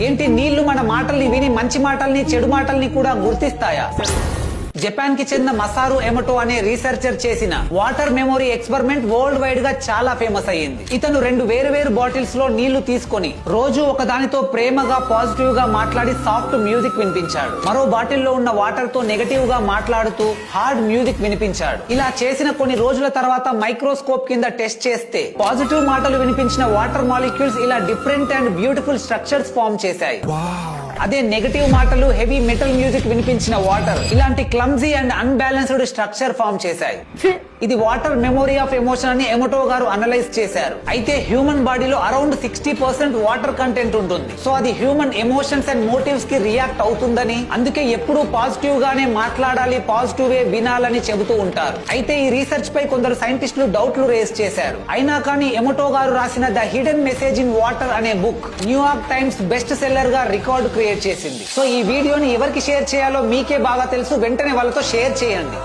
ఏంటి నీళ్లు మన మాటల్ని విని మంచి మాటల్ని చెడు మాటల్ని కూడా గుర్తిస్తాయా? జపాన్ కి చెందిన మసారు ఎమోటో అనే రీసెర్చర్ చేసిన water memory experiment world wide గా చాలా ఫేమస్ అయ్యింది. ఇతను 2 వేరు బాటిల్స్ లో నీళ్లు తీసుకొని రోజు ఒకదానితో ప్రేమగా పాజిటివ్ గా మాట్లాడి సాఫ్ట్ మ్యూజిక్ వినిపించాడు. మరో బాటిల్లో ఉన్న వాటర్ తో నెగటివ్ గా మాట్లాడుతూ హార్డ్ మ్యూజిక్ వినిపించాడు. ఇలా చేసిన కొన్ని రోజుల తర్వాత మైక్రోస్కోప్ కింద టెస్ట్ చేస్తే పాజిటివ్ మాటలు వినిపించిన వాటర్ మాలిక్యూల్స్ ఇలా different and beautiful structures form చేశాయి. అదే నెగటివ్ మాటలు హెవీ మెటల్ మ్యూజిక్ వినిపించిన వాటర్ ఇలాంటి clumsy and unbalanced structure form చేశాయి. ఇది వాటర్ మెమొరీ ఆఫ్ ఎమోషన్ అని ఎమోటో గారు అనలైజ్ చేశారు. అయితే హ్యూమన్ బాడీలో అరౌండ్ 60% వాటర్ కంటెంట్ ఉంటుంది. సో అది హ్యూమన్ ఎమోషన్స్ అండ్ మోటివ్స్ కి రియాక్ట్ అవుతుందని, అందుకే ఎప్పుడూ పాజిటివ్ గానే మాట్లాడాలి, పాజిటివ్ వే వినాలని చెబుతూ ఉంటారు. అయితే ఈ రీసెర్చ్ పై కొందరు సైంటిస్టులు డౌట్లు రేస్ చేశారు. అయినా కానీ ఎమోటో గారు రాసిన the hidden message in water అనే book New York Times best seller గా రికార్డు క్రియేట్ చేసింది. సో ఈ వీడియోని ఎవరికి షేర్ చేయాలో మీకే బాగా తెలుసు. వెంటనే వాళ్ళతో షేర్ చేయండి.